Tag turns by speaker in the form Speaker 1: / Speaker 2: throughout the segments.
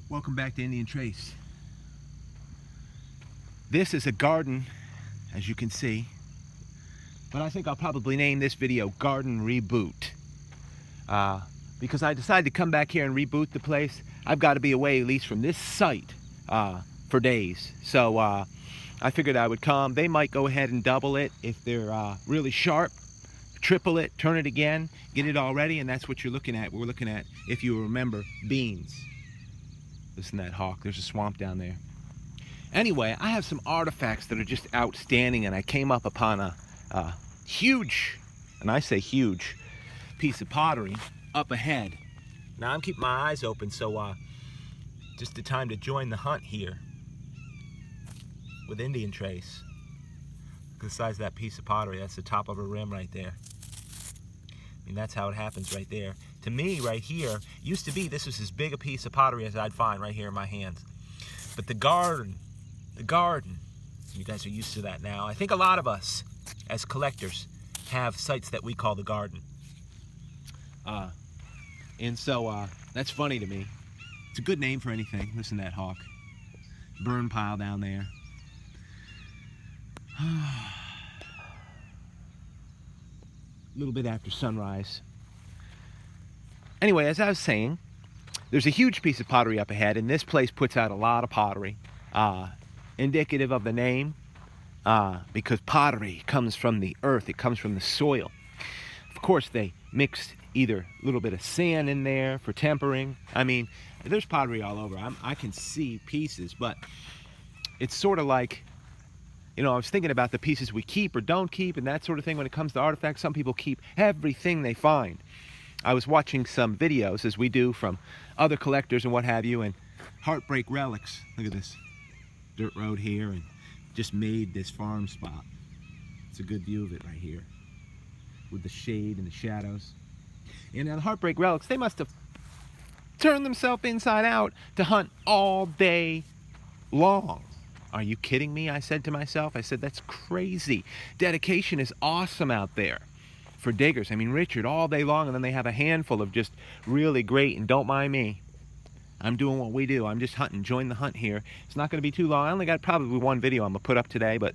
Speaker 1: Welcome back to Indian Trace. This is a garden, as you can see, but I think I'll probably name this video Garden Reboot. Because I decided to come back here and reboot the place. I've got to be away at least from this site for days. So I figured I would come. They might go ahead and double it if they're really sharp. Triple it, turn it again, get it all ready, and that's what you're looking at. We're looking at, if you remember, beans. Listen to that hawk. There's a swamp down there. Anyway, I have some artifacts that are just outstanding, and I came up upon a huge, and I say huge, piece of pottery up ahead. Now I'm keeping my eyes open, so just the time to join the hunt here with Indian Trace. Look at the size of that piece of pottery. That's the top of a rim right there. I mean, that's how it happens right there. To me, right here, used to be this was as big a piece of pottery as I'd find right here in my hands. But the garden, you guys are used to that now. I think a lot of us, as collectors, have sites that we call the garden. And so that's funny to me. It's a good name for anything. Listen to that hawk. Burn pile down there. A little bit after sunrise. Anyway, as I was saying, there's a huge piece of pottery up ahead, and this place puts out a lot of pottery. Indicative of the name, because pottery comes from the earth, it comes from the soil. Of course, they mixed either a little bit of sand in there for tempering. I mean, there's pottery all over. I can see pieces, but it's sort of like, you know, I was thinking about the pieces we keep or don't keep and that sort of thing when it comes to artifacts. Some people keep everything they find. I was watching some videos, as we do, from other collectors and what have you, and heartbreak relics. Look at this dirt road here, and just made this farm spot. It's a good view of it right here with the shade and the shadows. And the heartbreak relics, they must have turned themselves inside out to hunt all day long. Are you kidding me? I said to myself. I said, that's crazy. Dedication is awesome out there for diggers. I mean, Richard, all day long, and then they have a handful of just really great, and don't mind me. I'm doing what we do. I'm just hunting. Join the hunt here. It's not going to be too long. I only got probably one video I'm going to put up today, but,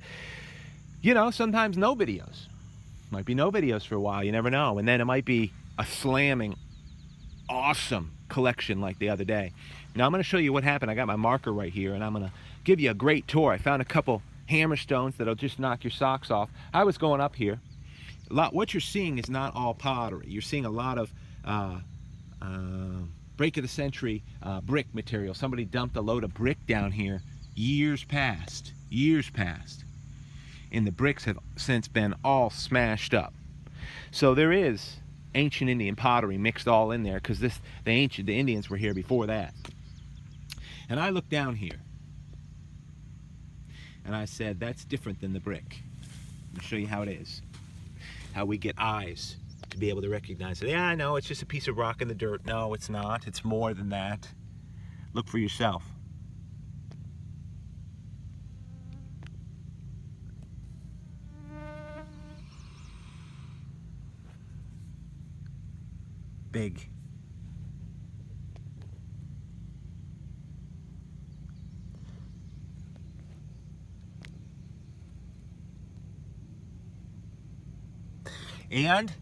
Speaker 1: you know, sometimes no videos. Might be no videos for a while. You never know. And then it might be a slamming, awesome collection like the other day. Now, I'm going to show you what happened. I got my marker right here, and I'm going to give you a great tour. I found a couple hammerstones that'll just knock your socks off. I was going up here. What you're seeing is not all pottery. You're seeing a lot of break of the century brick material. Somebody dumped a load of brick down here years past. And the bricks have since been all smashed up. So there is ancient Indian pottery mixed all in there, because the Indians were here before that. And I looked down here and I said, that's different than the brick. Let me show you how it is. How we get eyes to be able to recognize it. Yeah, I know, it's just a piece of rock in the dirt. No, it's not. It's more than that. Look for yourself. Big. And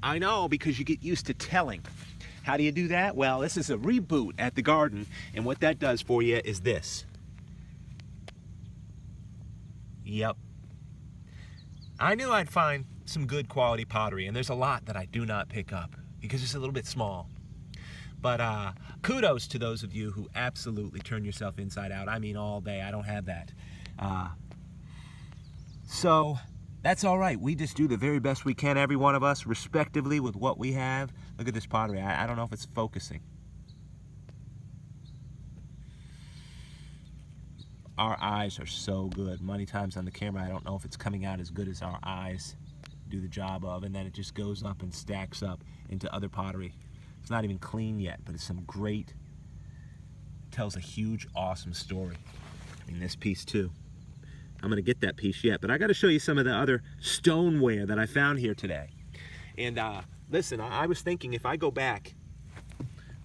Speaker 1: I know, because you get used to telling. How do you do that? Well, this is a reboot at the garden, and what that does for you is this. Yep. I knew I'd find some good quality pottery, and there's a lot that I do not pick up because it's a little bit small. But kudos to those of you who absolutely turn yourself inside out. I mean, all day. I don't have that. So that's all right. We just do the very best we can, every one of us, respectively, with what we have. Look at this pottery. I don't know if it's focusing. Our eyes are so good. Many times on the camera, I don't know if it's coming out as good as our eyes do the job of, and then it just goes up and stacks up into other pottery. It's not even clean yet, but it's some great, tells a huge, awesome story. I mean, this piece too. I'm going to get that piece yet, but I got to show you some of the other stoneware that I found here today. And listen, I was thinking, if I go back,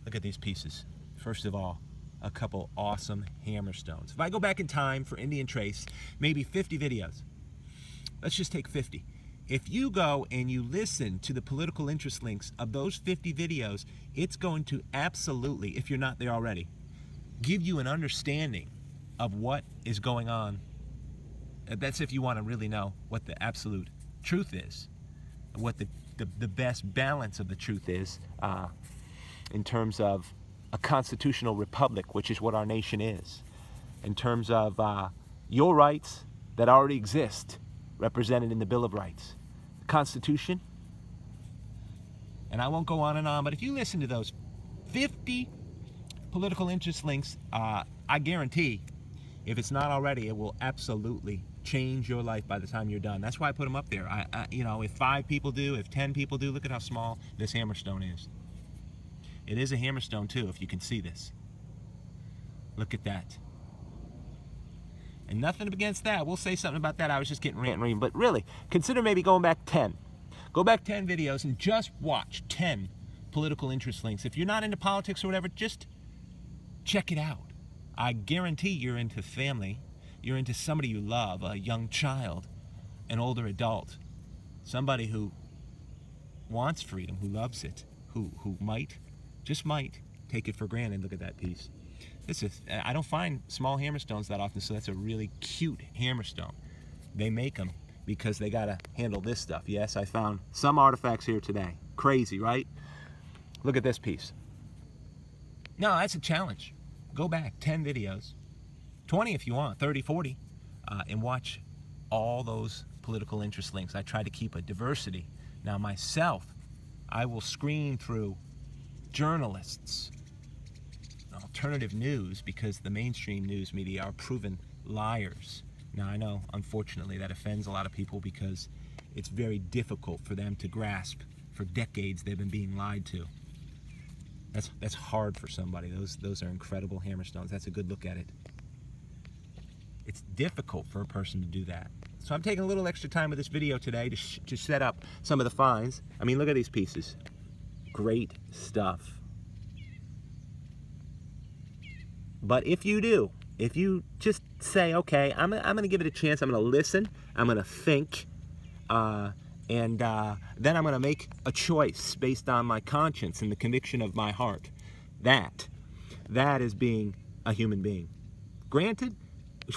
Speaker 1: look at these pieces. First of all, a couple awesome hammerstones. If I go back in time for Indian Trace, maybe 50 videos. Let's just take 50. If you go and you listen to the political interest links of those 50 videos, it's going to absolutely, if you're not there already, give you an understanding of what is going on. That's if you want to really know what the absolute truth is, what the best balance of the truth is in terms of a constitutional republic, which is what our nation is, in terms of your rights that already exist, represented in the Bill of Rights, the Constitution, and I won't go on and on, but if you listen to those 50 political interest links, I guarantee, if it's not already, it will absolutely change your life by the time you're done. That's why I put them up there. You know, if 5 people do, if 10 people do, look at how small this hammerstone is. It is a hammerstone too, if you can see this. Look at that. And nothing against that. We'll say something about that. I was just getting rant and raving. But really, consider maybe going back 10. Go back 10 videos and just watch 10 political interest links. If you're not into politics or whatever, just check it out. I guarantee you're into family. You're into somebody you love, a young child, an older adult, somebody who wants freedom, who loves it, who might, just might, take it for granted. Look at that piece. I don't find small hammerstones that often, so that's a really cute hammerstone. They make them because they gotta handle this stuff. Yes, I found some artifacts here today. Crazy, right? Look at this piece. No, that's a challenge. Go back 10 videos, 20 if you want, 30, 40, and watch all those political interest links. I try to keep a diversity. Now myself, I will screen through journalists, alternative news, because the mainstream news media are proven liars. Now I know, unfortunately, that offends a lot of people because it's very difficult for them to grasp. For decades they've been being lied to. That's hard for somebody. Those are incredible hammerstones. That's a good look at it. It's difficult for a person to do that. So I'm taking a little extra time with this video today to set up some of the finds. I mean, look at these pieces. Great stuff. But if you just say, okay, I'm going to give it a chance, I'm going to listen, I'm going to think, and then I'm going to make a choice based on my conscience and the conviction of my heart. That is being a human being. Granted,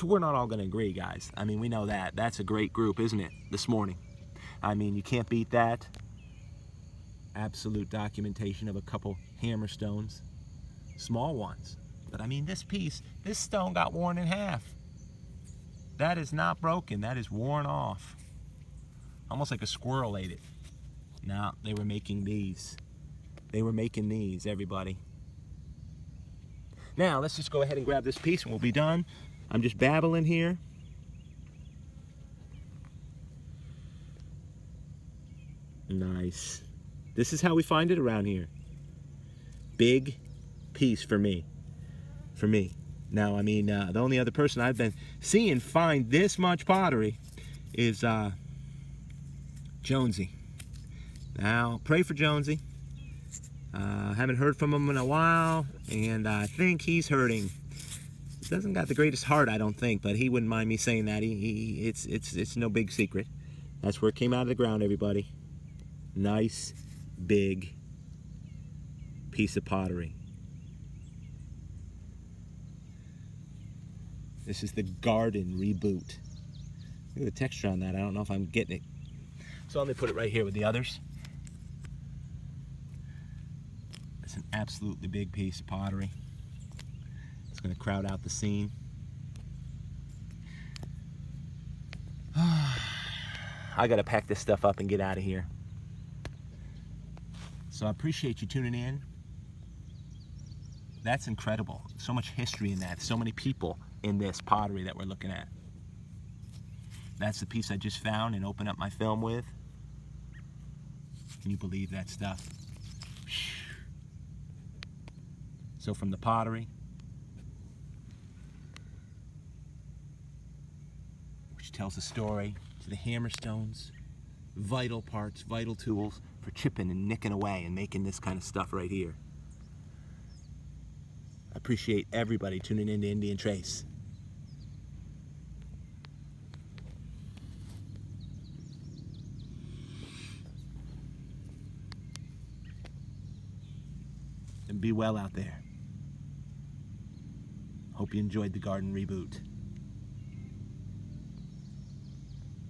Speaker 1: we're not all going to agree, guys. I mean, we know that. That's a great group, isn't it, this morning? I mean, you can't beat that. Absolute documentation of a couple hammerstones. Small ones. But I mean, this stone got worn in half. That is not broken. That is worn off. Almost like a squirrel ate it. No, they were making these. They were making these, everybody. Now, let's just go ahead and grab this piece and we'll be done. I'm just babbling here. Nice. This is how we find it around here. Big piece for me. Now, I mean, the only other person I've been seeing find this much pottery is Jonesy. Now, pray for Jonesy. Haven't heard from him in a while, and I think he's hurting. He doesn't got the greatest heart, I don't think, but he wouldn't mind me saying that. It's no big secret. That's where it came out of the ground, everybody. Nice, big piece of pottery. This is the garden reboot. Look at the texture on that. I don't know if I'm getting it. So let me put it right here with the others. It's an absolutely big piece of pottery. It's going to crowd out the scene. I got to pack this stuff up and get out of here. So I appreciate you tuning in. That's incredible. So much history in that. So many people in this pottery that we're looking at. That's the piece I just found and opened up my film with. Can you believe that stuff? So from the pottery, which tells a story, to the hammerstones, vital parts, vital tools for chipping and nicking away and making this kind of stuff right here. appreciate everybody tuning into Indian Trace. And be well out there. Hope you enjoyed the garden reboot.